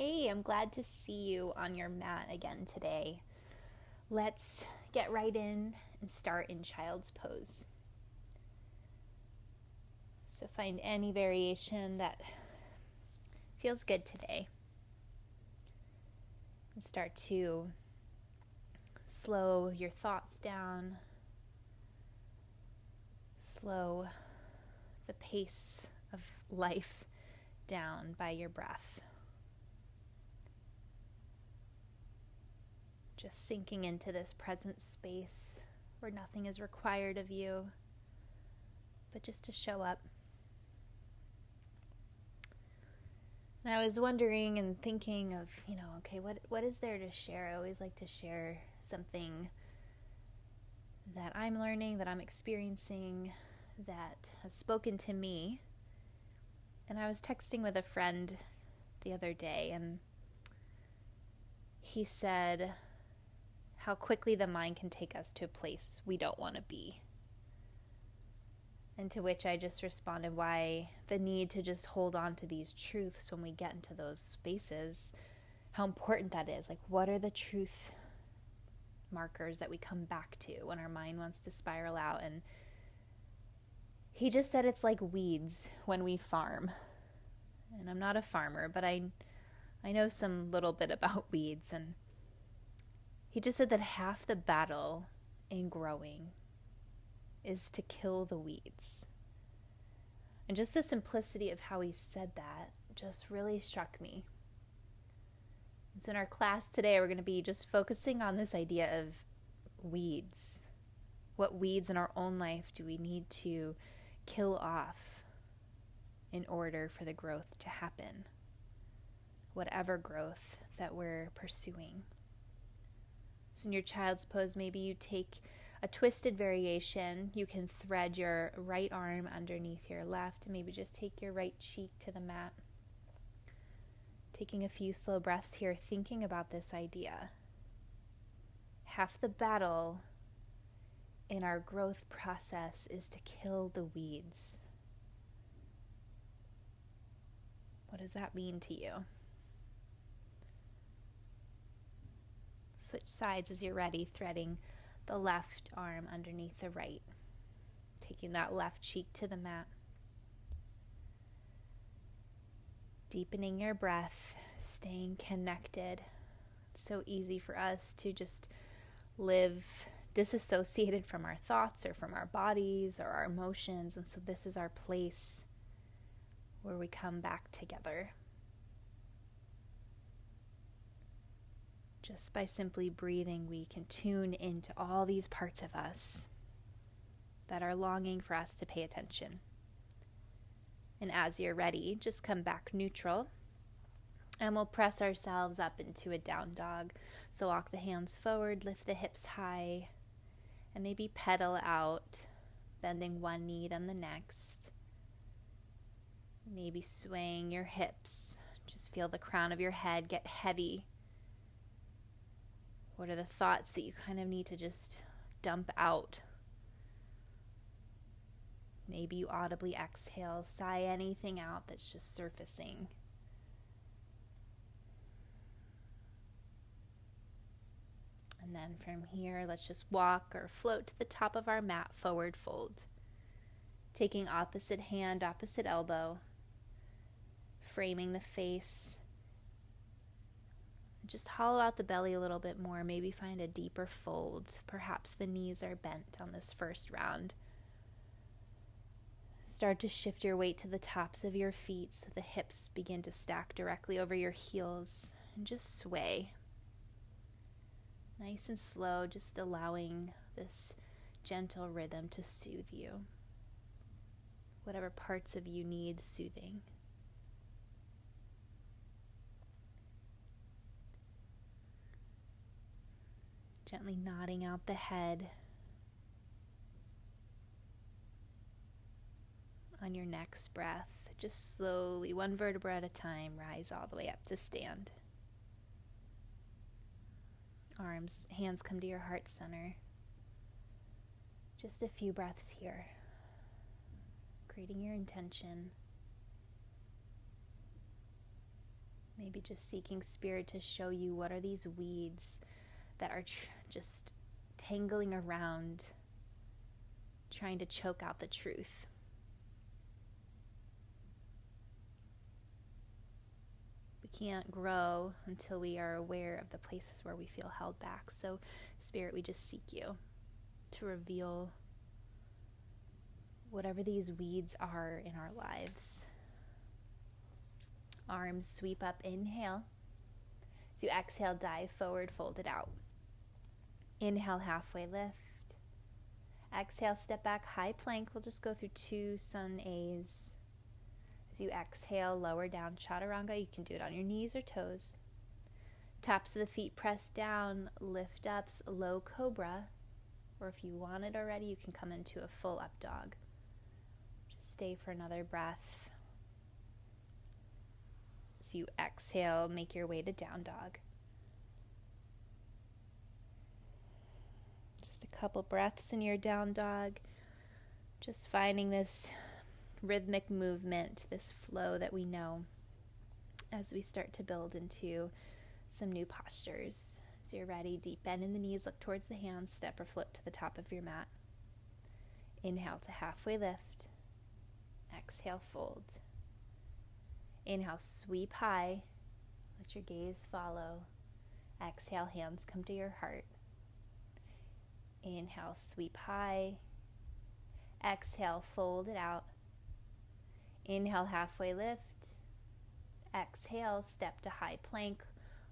Hey, I'm glad to see you on your mat again today. Let's get right in and start in child's pose. So find any variation that feels good today. And start to slow your thoughts down. Slow the pace of life down by your breath. Just sinking into this present space where nothing is required of you, but just to show up. And I was wondering and thinking of, okay, what is there to share? I always like to share something that I'm learning, that I'm experiencing, that has spoken to me. And I was texting with a friend the other day, and he said how quickly the mind can take us to a place we don't want to be. And to which I just responded, why the need to just hold on to these truths when we get into those spaces, how important that is. Like, what are the truth markers that we come back to when our mind wants to spiral out? And he just said it's like weeds when we farm. And I'm not a farmer, but I know some little bit about weeds. And he just said that half the battle in growing is to kill the weeds. And just the simplicity of how he said that just really struck me. So in our class today, we're going to be just focusing on this idea of weeds. What weeds in our own life do we need to kill off in order for the growth to happen? Whatever growth that we're pursuing. So in your child's pose, maybe you take a twisted variation. You can thread your right arm underneath your left. Maybe just take your right cheek to the mat. Taking a few slow breaths here, thinking about this idea. Half the battle in our growth process is to kill the weeds. What does that mean to you? Switch sides as you're ready, threading the left arm underneath the right. Taking that left cheek to the mat. Deepening your breath, staying connected. It's so easy for us to just live disassociated from our thoughts or from our bodies or our emotions. And so this is our place where we come back together. Just by simply breathing, we can tune into all these parts of us that are longing for us to pay attention. And as you're ready, just come back neutral. And we'll press ourselves up into a down dog. So walk the hands forward, lift the hips high, and maybe pedal out, bending one knee then the next. Maybe swaying your hips. Just feel the crown of your head get heavy. What are the thoughts that you kind of need to just dump out? Maybe you audibly exhale, sigh anything out that's just surfacing. And then from here, let's just walk or float to the top of our mat, forward fold. Taking opposite hand, opposite elbow, framing the face. Just hollow out the belly a little bit more. Maybe find a deeper fold. Perhaps the knees are bent on this first round. Start to shift your weight to the tops of your feet so the hips begin to stack directly over your heels. And just sway. Nice and slow, just allowing this gentle rhythm to soothe you. Whatever parts of you need soothing. Gently nodding out the head. On your next breath, just slowly, one vertebra at a time, rise all the way up to stand. Hands come to your heart center. Just a few breaths here. Creating your intention. Maybe just seeking Spirit to show you what are these weeds that are just tangling around, trying to choke out the truth. We can't grow until we are aware of the places where we feel held back. So, Spirit, we just seek you to reveal whatever these weeds are in our lives. Arms sweep up, inhale. As you exhale, dive forward, fold it out. Inhale, halfway lift. Exhale, step back, high plank. We'll just go through 2 sun A's. As you exhale, lower down, chaturanga. You can do it on your knees or toes. Tops of the feet press down, lift up, low cobra. Or if you want it already, you can come into a full up dog. Just stay for another breath. As you exhale, make your way to down dog. Just a couple breaths in your down dog. Just finding this rhythmic movement, this flow that we know as we start to build into some new postures. As you're ready, deep bend in the knees, look towards the hands, step or flip to the top of your mat. Inhale to halfway lift. Exhale, fold. Inhale, sweep high. Let your gaze follow. Exhale, hands come to your heart. Inhale, sweep high. Exhale, fold it out. Inhale, halfway lift. Exhale, step to high plank.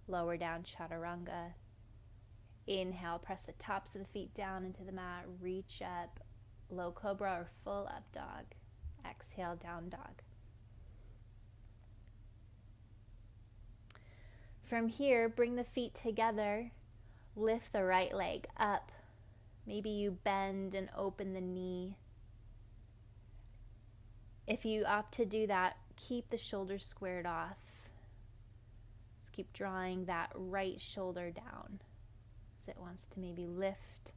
Lower down, chaturanga. Inhale, press the tops of the feet down into the mat. Reach up, low cobra or full up dog. Exhale, down dog. From here, bring the feet together. Lift the right leg up. Maybe you bend and open the knee. If you opt to do that, keep the shoulders squared off. Just keep drawing that right shoulder down as it wants to maybe lift.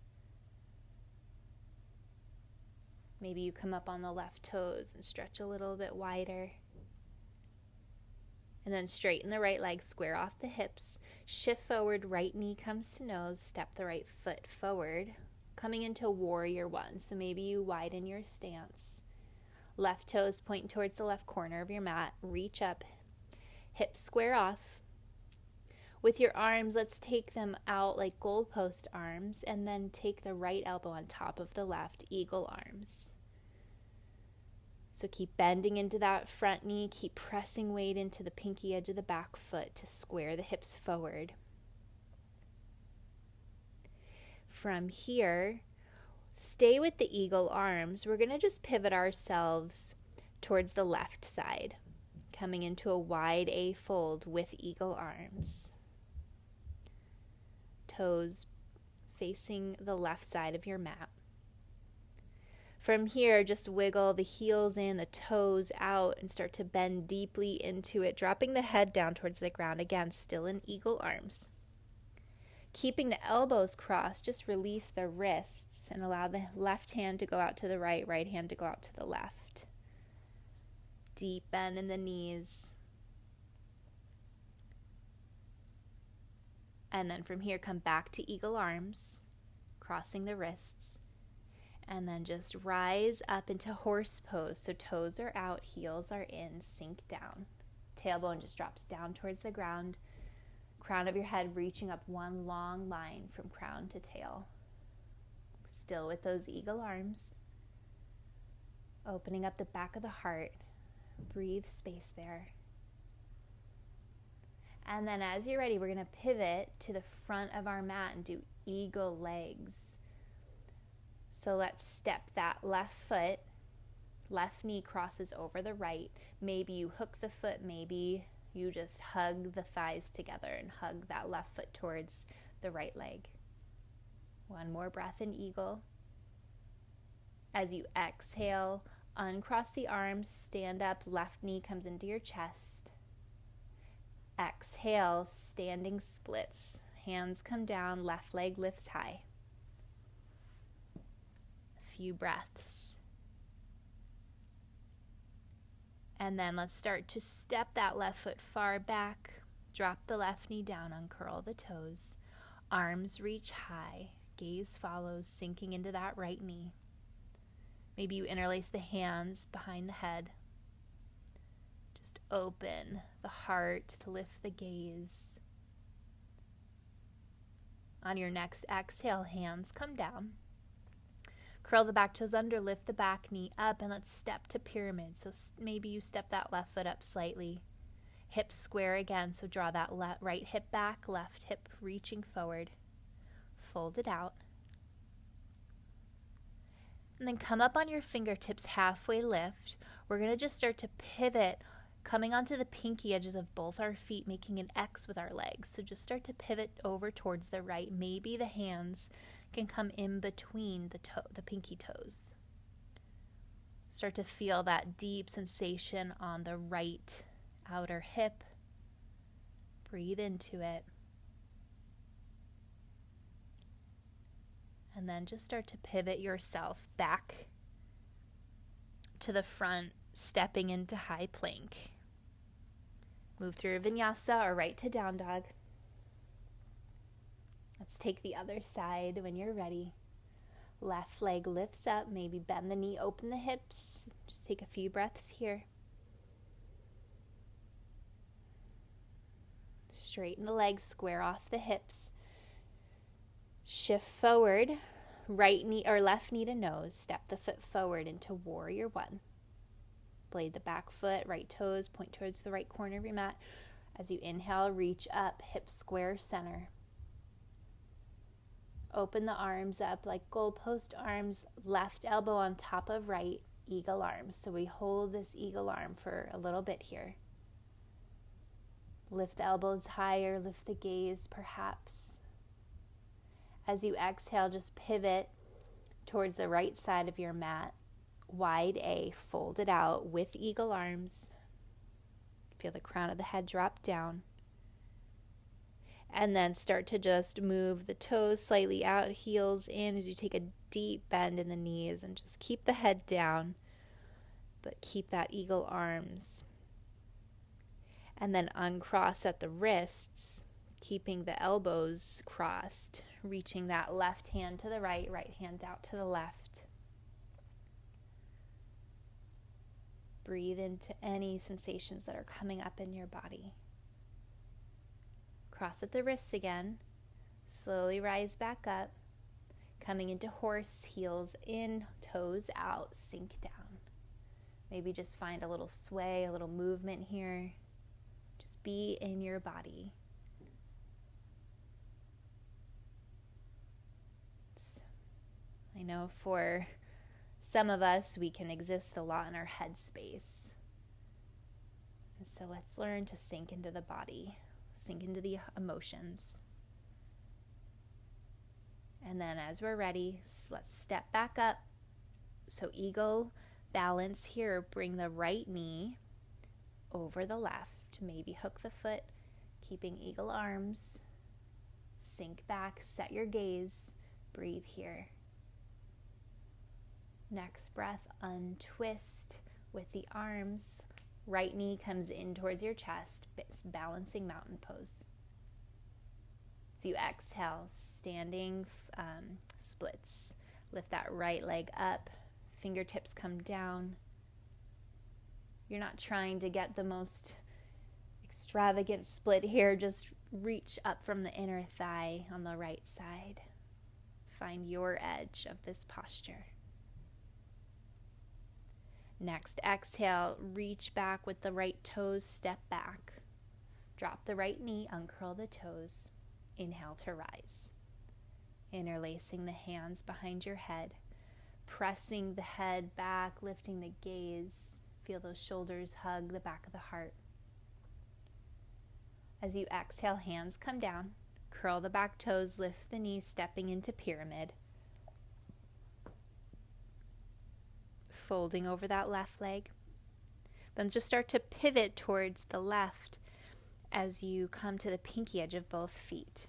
Maybe you come up on the left toes and stretch a little bit wider. And then straighten the right leg, square off the hips, shift forward, right knee comes to nose, step the right foot forward, coming into warrior one. So maybe you widen your stance. Left toes pointing towards the left corner of your mat, reach up, hips square off. With your arms, let's take them out like goalpost arms, and then take the right elbow on top of the left, eagle arms. So keep bending into that front knee, keep pressing weight into the pinky edge of the back foot to square the hips forward. From here, stay with the eagle arms. We're going to just pivot ourselves towards the left side, coming into a wide A fold with eagle arms. Toes facing the left side of your mat. From here, just wiggle the heels in, the toes out, and start to bend deeply into it, dropping the head down towards the ground. Again, still in eagle arms. Keeping the elbows crossed, just release the wrists and allow the left hand to go out to the right, right hand to go out to the left. Deep bend in the knees. And then from here, come back to eagle arms, crossing the wrists. And then just rise up into horse pose. So toes are out, heels are in, sink down. Tailbone just drops down towards the ground. Crown of your head reaching up one long line from crown to tail. Still with those eagle arms. Opening up the back of the heart. Breathe space there. And then as you're ready, we're going to pivot to the front of our mat and do eagle legs. So let's step that left foot, left knee crosses over the right. Maybe you hook the foot, maybe you just hug the thighs together and hug that left foot towards the right leg. One more breath in eagle. As you exhale, uncross the arms, stand up, left knee comes into your chest. Exhale, standing splits. Hands come down, left leg lifts high. Few breaths. And then let's start to step that left foot far back. Drop the left knee down, uncurl the toes. Arms reach high. Gaze follows, sinking into that right knee. Maybe you interlace the hands behind the head. Just open the heart to lift the gaze. On your next exhale, hands come down. Curl the back toes under, lift the back knee up, and let's step to pyramid. So maybe you step that left foot up slightly. Hips square again, so draw that right hip back, left hip reaching forward. Fold it out. And then come up on your fingertips, halfway lift. We're going to just start to pivot, coming onto the pinky edges of both our feet, making an X with our legs. So just start to pivot over towards the right. Maybe the hands can come in between the pinky toes. Start to feel that deep sensation on the right outer hip. Breathe into it. And then just start to pivot yourself back to the front, stepping into high plank. Move through vinyasa or right to down dog. Let's take the other side when you're ready. Left leg lifts up, maybe bend the knee, open the hips. Just take a few breaths here. Straighten the legs, square off the hips. Shift forward, right knee or left knee to nose. Step the foot forward into warrior one. Blade the back foot, right toes, point towards the right corner of your mat. As you inhale, reach up, hips square center. Open the arms up like goalpost arms, left elbow on top of right, eagle arms. So we hold this eagle arm for a little bit here. Lift the elbows higher, lift the gaze perhaps. As you exhale, just pivot towards the right side of your mat. Wide A, fold it out with eagle arms. Feel the crown of the head drop down. And then start to just move the toes slightly out, heels in as you take a deep bend in the knees, and just keep the head down, but keep that eagle arms. And then uncross at the wrists, keeping the elbows crossed, reaching that left hand to the right, right hand out to the left. Breathe into any sensations that are coming up in your body. Cross at the wrists again. Slowly rise back up. Coming into horse, heels in, toes out, sink down. Maybe just find a little sway, a little movement here. Just be in your body. I know for some of us, we can exist a lot in our head space. And so let's learn to sink into the body, sink into the emotions. And then as we're ready, let's step back up. So eagle balance here, bring the right knee over the left. Maybe hook the foot, keeping eagle arms. Sink back, set your gaze, breathe here. Next breath, untwist with the arms. Right knee comes in towards your chest, balancing mountain pose. So you exhale, standing splits. Lift that right leg up, fingertips come down. You're not trying to get the most extravagant split here, just reach up from the inner thigh on the right side. Find your edge of this posture. Next, exhale, reach back with the right toes, step back. Drop the right knee, uncurl the toes. Inhale to rise. Interlacing the hands behind your head, pressing the head back, lifting the gaze. Feel those shoulders hug the back of the heart. As you exhale, hands come down. Curl the back toes, lift the knees, stepping into pyramid. Folding over that left leg. Then just start to pivot towards the left as you come to the pinky edge of both feet.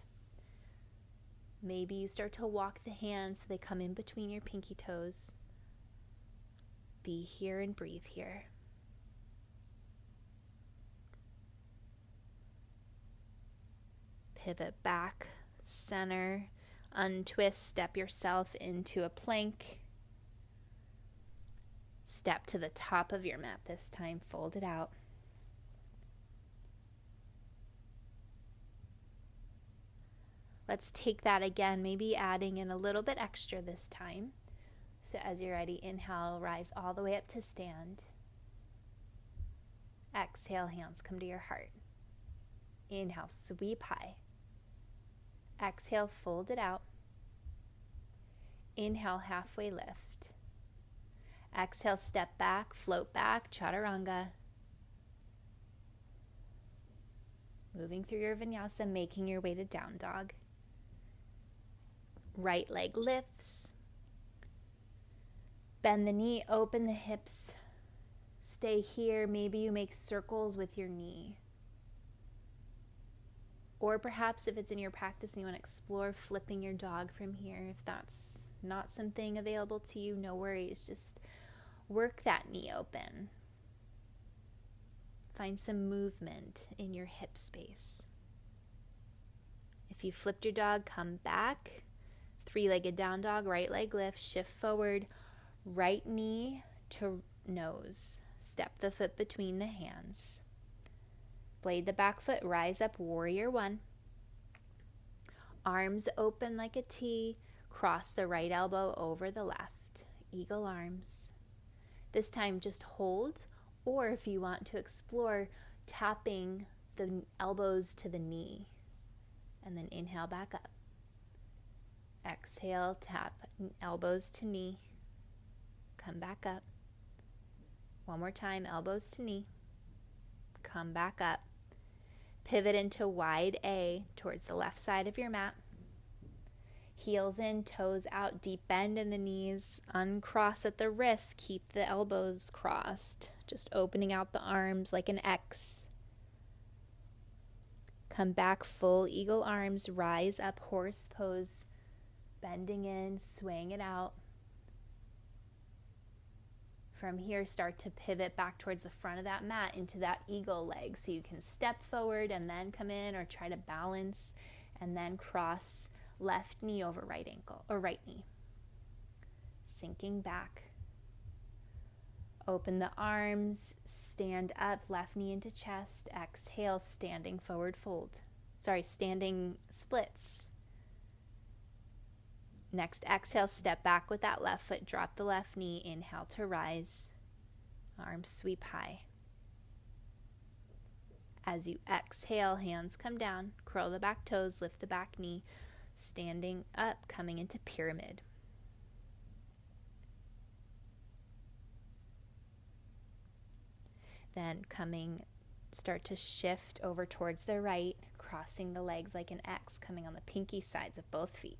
Maybe you start to walk the hands so they come in between your pinky toes. Be here and breathe here. Pivot back, center, untwist, step yourself into a plank. Step to the top of your mat this time, fold it out. Let's take that again, maybe adding in a little bit extra this time. So as you're ready, inhale, rise all the way up to stand. Exhale, hands come to your heart. Inhale, sweep high. Exhale, fold it out. Inhale, halfway lift. Exhale, step back, float back, chaturanga. Moving through your vinyasa, making your way to down dog. Right leg lifts. Bend the knee, open the hips. Stay here. Maybe you make circles with your knee. Or perhaps if it's in your practice and you want to explore flipping your dog from here, if that's not something available to you, no worries. Just work that knee open. Find some movement in your hip space. If you flipped your dog, come back. Three-legged down dog, right leg lift, shift forward, right knee to nose. Step the foot between the hands. Blade the back foot, rise up, warrior one. Arms open like a T, cross the right elbow over the left. Eagle arms. This time just hold, or if you want to explore, tapping the elbows to the knee. And then inhale back up. Exhale, tap elbows to knee. Come back up. One more time, elbows to knee. Come back up. Pivot into wide A towards the left side of your mat. Heels in, toes out, deep bend in the knees. Uncross at the wrists. Keep the elbows crossed. Just opening out the arms like an X. Come back, full eagle arms. Rise up, horse pose. Bending in, swaying it out. From here, start to pivot back towards the front of that mat into that eagle leg. So you can step forward and then come in, or try to balance and then cross left knee over right ankle or right knee. Sinking back. Open the arms, stand up, left knee into chest. Exhale, standing forward fold. Standing splits. Next, exhale, step back with that left foot, drop the left knee, inhale to rise, arms sweep high. As you exhale, hands come down, curl the back toes, lift the back knee, standing up, coming into pyramid. Then start to shift over towards the right, crossing the legs like an X, coming on the pinky sides of both feet.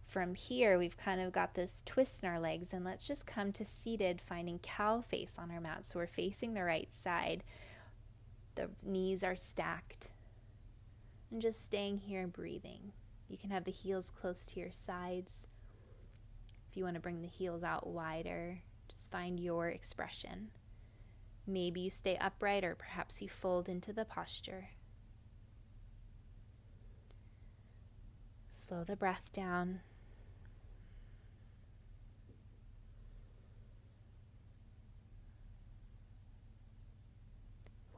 From here, we've kind of got this twist in our legs, and let's just come to seated, finding cow face on our mat. So we're facing the right side. The knees are stacked. And just staying here, breathing. You can have the heels close to your sides. If you want to bring the heels out wider, just find your expression. Maybe you stay upright, or perhaps you fold into the posture. Slow the breath down.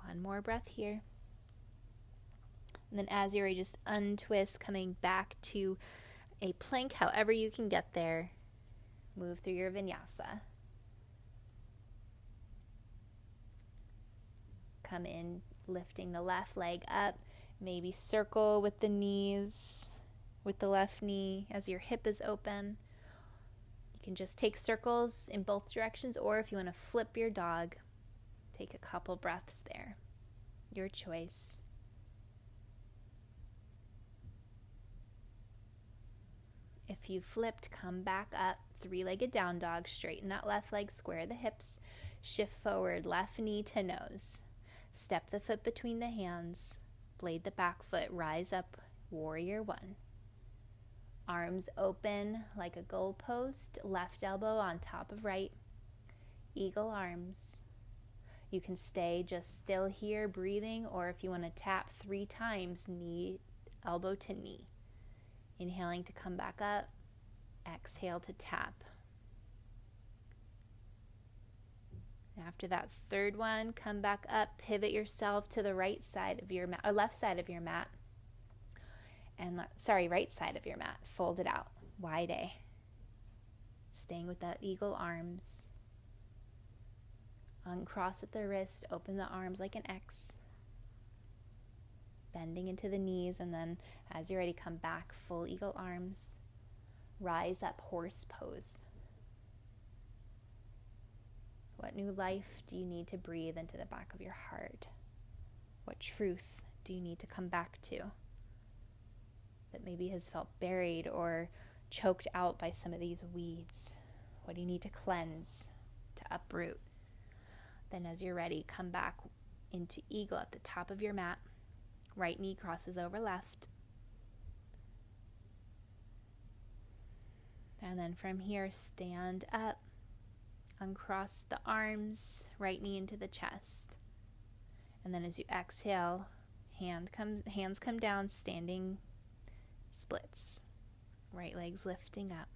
One more breath here. And then as you're ready, just untwist, coming back to a plank, however you can get there. Move through your vinyasa. Come in, lifting the left leg up. Maybe circle with the knees, with the left knee as your hip is open. You can just take circles in both directions, or if you want to flip your dog, take a couple breaths there. Your choice. If you flipped, come back up, three-legged down dog, straighten that left leg, square the hips, shift forward, left knee to nose. Step the foot between the hands, blade the back foot, rise up, warrior one. Arms open like a goalpost, left elbow on top of right, eagle arms. You can stay just still here breathing, or if you want to tap 3 times, knee, elbow to knee. Inhaling to come back up, exhale to tap. After that third one, come back up, pivot yourself to the right side of your mat, or left side of your mat. And right side of your mat. Fold it out, wide A. Staying with that eagle arms. Uncross at the wrist, open the arms like an X. Bending into the knees, and then as you're ready, come back, full eagle arms. Rise up, horse pose. What new life do you need to breathe into the back of your heart? What truth do you need to come back to that maybe has felt buried or choked out by some of these weeds? What do you need to cleanse, to uproot? Then as you're ready, come back into eagle at the top of your mat. Right knee crosses over left. And then from here, stand up. Uncross the arms, right knee into the chest. And then as you exhale, hands come down, standing splits. Right leg's lifting up.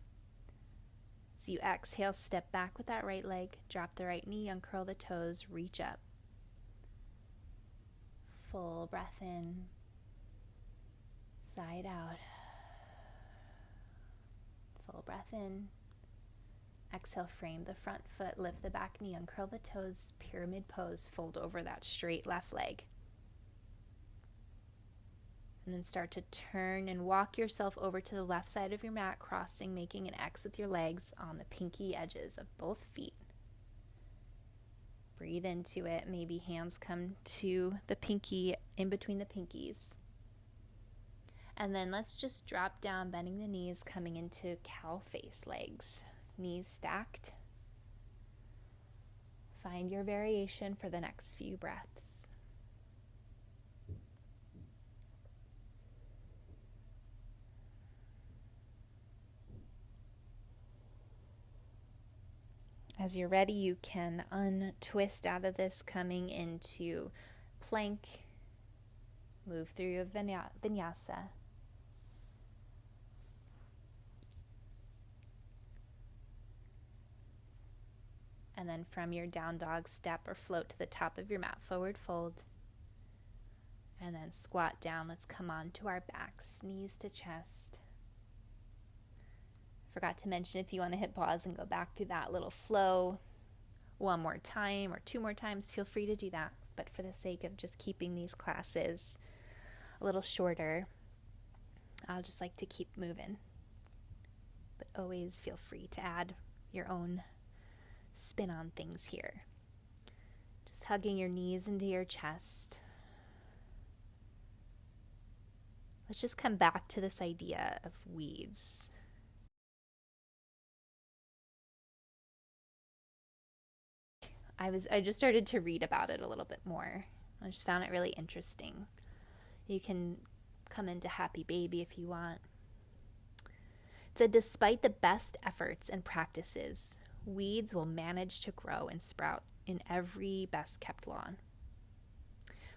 As you exhale, step back with that right leg, drop the right knee, uncurl the toes, reach up. Full breath in, side out. Full breath in. Exhale, frame the front foot, lift the back knee, uncurl the toes, pyramid pose, fold over that straight left leg. And then start to turn and walk yourself over to the left side of your mat, crossing, making an X with your legs on the pinky edges of both feet. Breathe into it. Maybe hands come to the pinky, in between the pinkies. And then let's just drop down, bending the knees, coming into cow face legs. Knees stacked. Find your variation for the next few breaths. As you're ready, you can untwist out of this, coming into plank. Move through your vinyasa. And then from your down dog, step or float to the top of your mat, forward fold. And then squat down. Let's come on to our backs, knees to chest. Forgot to mention, if you want to hit pause and go back through that little flow one more time or 2 more times, feel free to do that. But for the sake of just keeping these classes a little shorter, I'll just like to keep moving. But always feel free to add your own spin on things here. Just hugging your knees into your chest. Let's just come back to this idea of weeds. I just started to read about it a little bit more. I just found it really interesting. You can come into Happy Baby if you want. It said, despite the best efforts and practices, weeds will manage to grow and sprout in every best-kept lawn.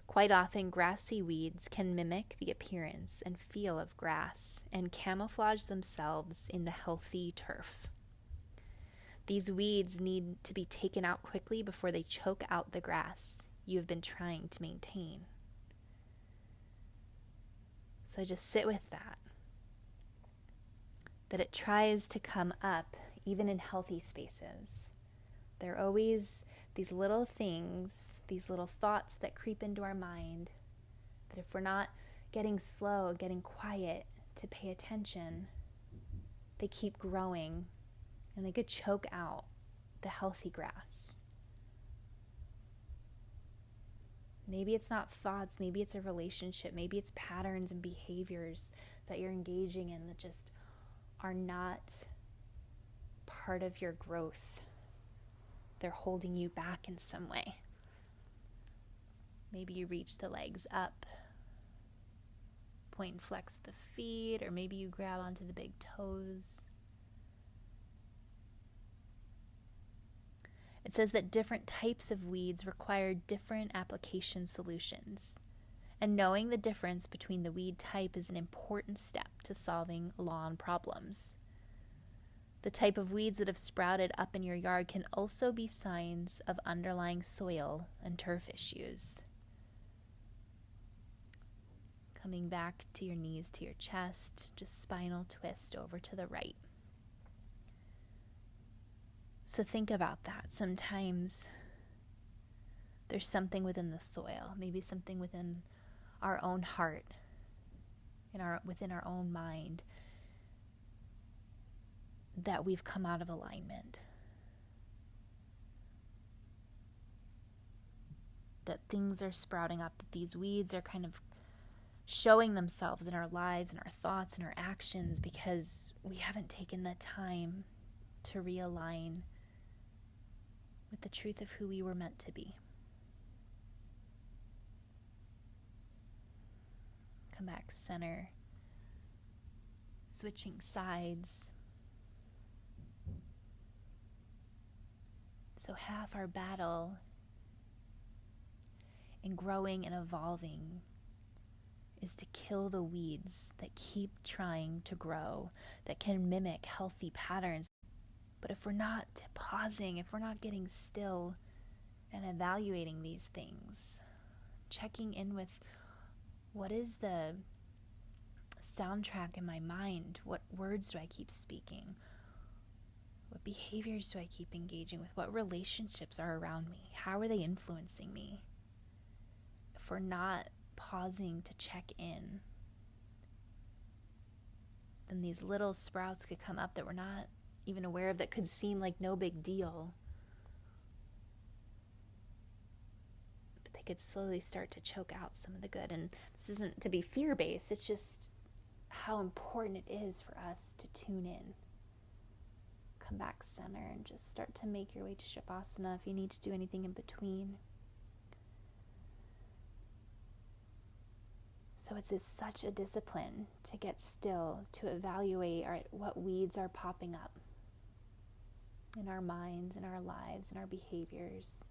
Quite often, grassy weeds can mimic the appearance and feel of grass and camouflage themselves in the healthy turf. These weeds need to be taken out quickly before they choke out the grass you have been trying to maintain. So just sit with that it tries to come up even in healthy spaces. There are always these little things, these little thoughts that creep into our mind, that if we're not getting slow, getting quiet to pay attention, they keep growing and they could choke out the healthy grass. Maybe it's not thoughts, maybe it's a relationship, maybe it's patterns and behaviors that you're engaging in that just are not part of your growth. They're holding you back in some way. Maybe you reach the legs up, point and flex the feet, or maybe you grab onto the big toes. It says that different types of weeds require different application solutions. And knowing the difference between the weed type is an important step to solving lawn problems. The type of weeds that have sprouted up in your yard can also be signs of underlying soil and turf issues. Coming back to your knees to your chest, just spinal twist over to the right. So think about that. Sometimes there's something within the soil, maybe something within our own heart, within our own mind, that we've come out of alignment. That things are sprouting up, that these weeds are kind of showing themselves in our lives and our thoughts and our actions because we haven't taken the time to realign with the truth of who we were meant to be. Come back center, switching sides. So half our battle in growing and evolving is to kill the weeds that keep trying to grow, that can mimic healthy patterns. But if we're not pausing, if we're not getting still and evaluating these things, checking in with what is the soundtrack in my mind, what words do I keep speaking, what behaviors do I keep engaging with, what relationships are around me, how are they influencing me? If we're not pausing to check in, then these little sprouts could come up that we're not even aware of, that could seem like no big deal, but they could slowly start to choke out some of the good. And this isn't to be fear-based, it's just how important it is for us to tune in. Come back center and just start to make your way to Shavasana if you need to do anything in between. So it's such a discipline to get still, to evaluate what weeds are popping up in our minds, in our lives, in our behaviors.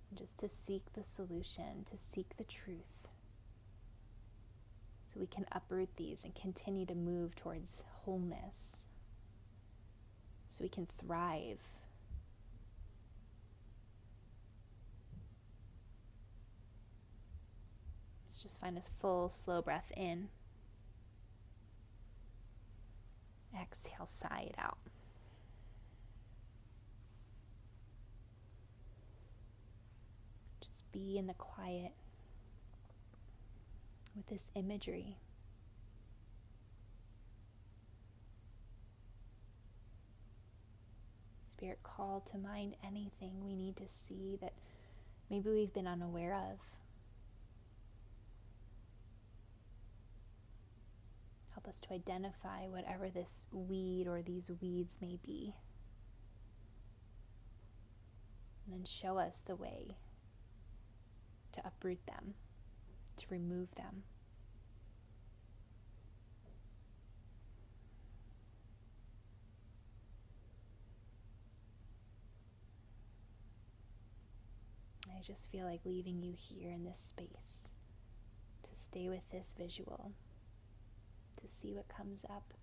And just to seek the solution, to seek the truth, so we can uproot these and continue to move towards wholeness, so we can thrive. Let's just find a full, slow breath in. Exhale, sigh it out. Just be in the quiet with this imagery. Spirit, call to mind anything we need to see that maybe we've been unaware of. Help us to identify whatever this weed or these weeds may be. And then show us the way to uproot them, to remove them. I just feel like leaving you here in this space to stay with this visual, to see what comes up.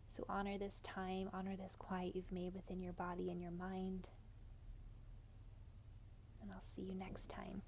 So honor this time, honor this quiet you've made within your body and your mind. And I'll see you next time.